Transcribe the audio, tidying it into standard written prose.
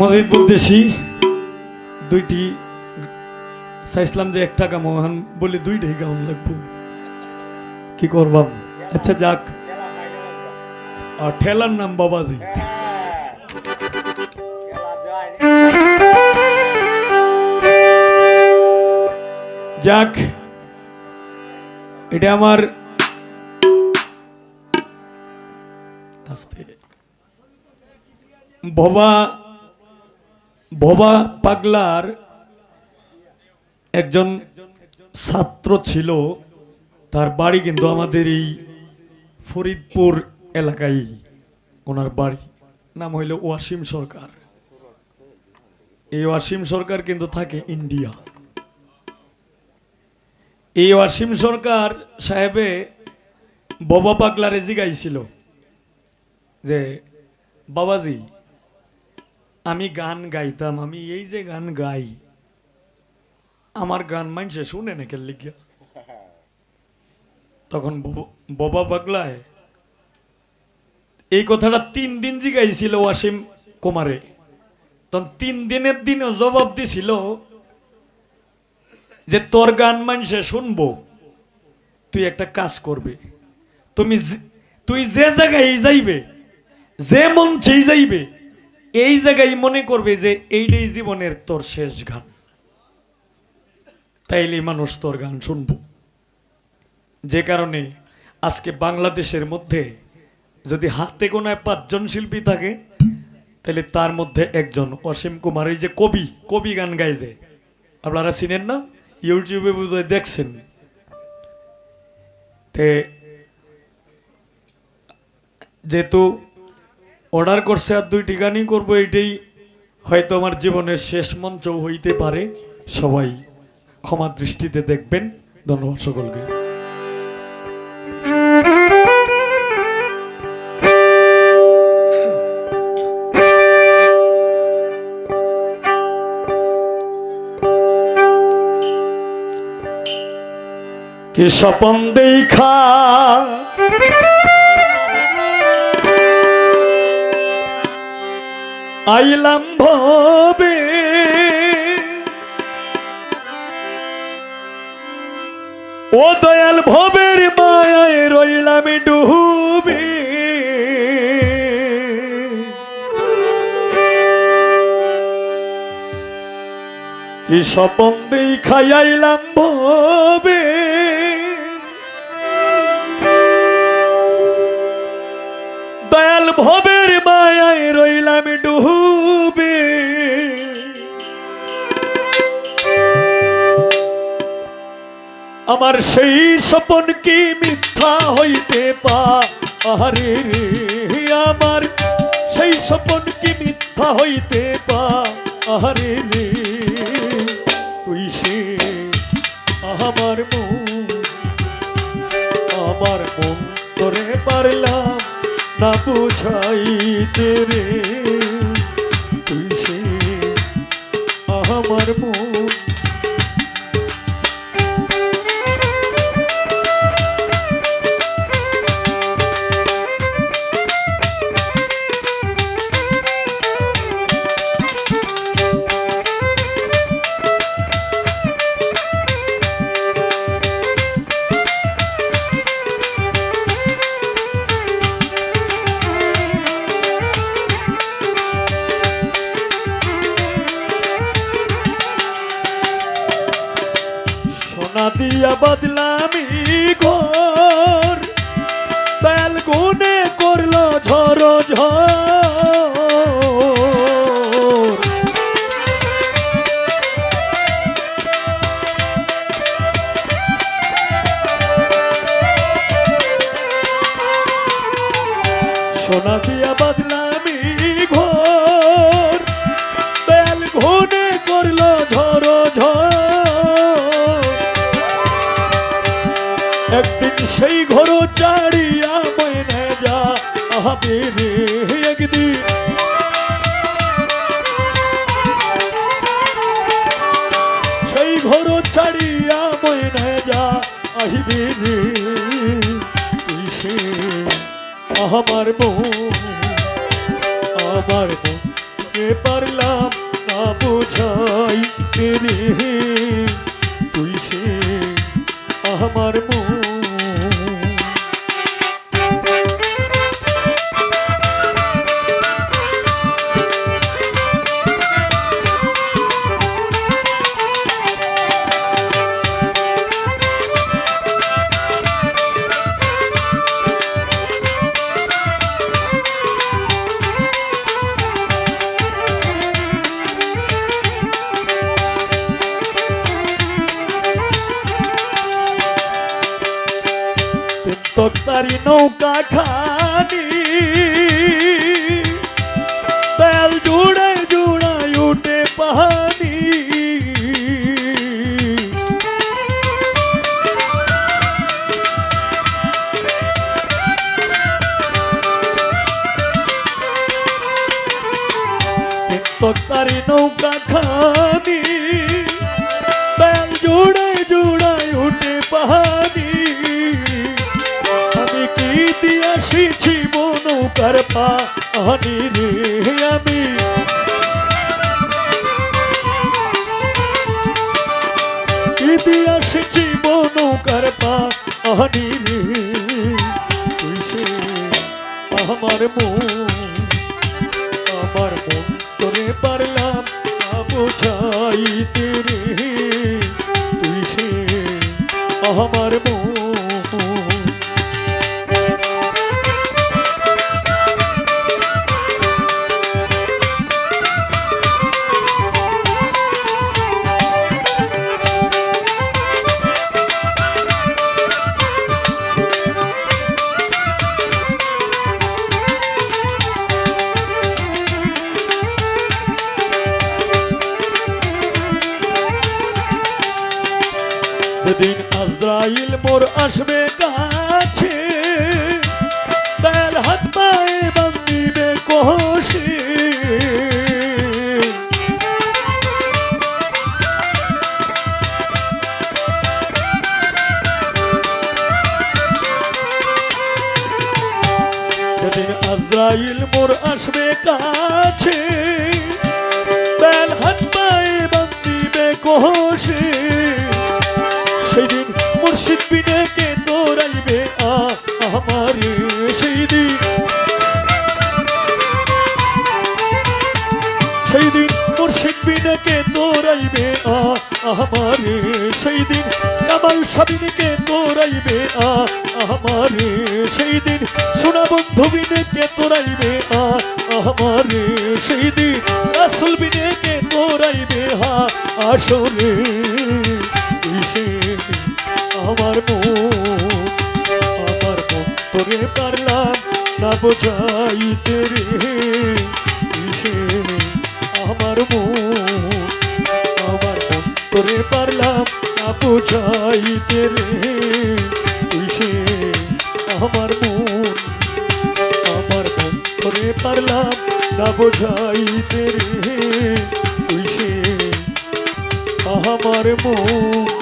মসজিদ বলতেছি দুইটি চাইছিলাম যে একটা গান বলে দুইটাই গান লাগবো, কি করবাম। আচ্ছা যাক, আর ঠেলার নাম বাবাজি। যাক, এটা আমার ভবা ভবা পাগলার একজন ছাত্র ছিল, তার বাড়ি কিন্তু আমাদের এই ফরিদপুর এলাকায়। ওনার বাড়ি নাম হইল ওয়াসিম সরকার। এই ওয়াসিম সরকার কিন্তু থাকে ইন্ডিয়া। এই ওয়াসিম সরকার সাহেবে বাবা পাগলারে জিগাইছিল যে বাবাজি, আমি গান গাইতাম, আমি এই যে গান গাই, আমার গান মানছে শুনে না কেন লিখিয়া। তখন বাবা পাগলায় এই কথাটা 3 দিন জিগাইছিল ওয়াসিম কুমারে। তখন 3 দিনের দিনও জবাব দিছিল যে তোর গান মানছে শুনবো, তুই একটা কাজ করবে, তুই যে জায়গায় যাইবে, যে মঞ্চেই যাইবে, এই জায়গায় মনে করবে যে এইটাই জীবনের তোর শেষ গান, তাইলে মানুষ তোর গান শুনবো। যে কারণে আজকে বাংলাদেশের মধ্যে যদি হাতে গোনায় 5 জন শিল্পী থাকে, তাহলে তার মধ্যে একজন অসীম কুমার। এই যে কবি গান গায়, যে আপনারা চিনেন না, ইউটিউবে বুঝে দেখছেন। তে যেহেতু অর্ডার করছে আর 2টি গানই করবো, এইটাই হয়তো আমার জীবনের শেষ মঞ্চ হইতে পারে। সবাই ক্ষমা দৃষ্টিতে দেখবেন। ধন্যবাদ সকলকে। কি স্বপন দেখা আইলাম ভবে, ও দয়াল ভবের মায়ায় রইলাম ডুবে। কি স্বপন দেখা আইলাম ভবে, দয়াল ভবের মায়ায় রইলাম ডুবে। আমার সেই স্বপন কি মিথ্যা হইতে পারে রে, আমার সেই স্বপন কি মিথ্যা হইতে পারে রে। তুই সে আমার মন তোরে পারলাম না বুঝাইতে রে। তুই সে আমার মন। সোনা দিয়া বদলামি ঘর, দয়াল গুনে করলো ঝড় ঝড়। সোনা দিয়া বদলামি ঘর, দয়াল গুনে করলো ঝড় ঝড়। একদিন সেই ঘর চাড়িয়া মনে যা হবে রে, একদিন সেই ঘর ছাড়িয়া মনে যা আহিবে রে। তুই সে আমার মন তোকে পারলাম না বোঝাই রে, তুই সে আমার মন। তক্তারি নৌকা খানি তেল জুড়ায় জুড়ায় উঠে পানি, তক্তারি নৌকা খানি তেল জুড়ায় জুড়ায় উঠে পানি, আমি কি দিয়াছি নৌকার পানি রে, আমি কি দিয়াছি নৌকার পানি রে, তুই সে আমার মন, আমার মন তোরে পারলাম না বোঝাইতে রে, তুই সে আমার মন। যেদিন আজরাইল মোর আসবে কাছে, তার হাত পায়ে বান্ধিবে কষে, যেদিন আজরাইল মোর আসবে কাছে, তার হাত পায়ে বান্ধিবে কষে, সেদিন মুর্শিদ বিনে কে তোরাইবে আমারে, সেইদিন মুর্শিদ বিনে কে তোরাইবে আমারে, সেইদিন কামাল সাবিনে কে তোরাইবে আমারে, সেইদিন সোনা বন্ধু বিনে কে তোরাইবে আমারে, সেইদিন রাসূল বিনে কে তোরাইবে আসরে, আমার মন তোরে পারলাম না বোঝাইতে রে, আমার মন তোরে পারলাম না বোঝাইতে রে, আমার মন তোরে পারলাম না বোঝাইতে রে, আমার মন।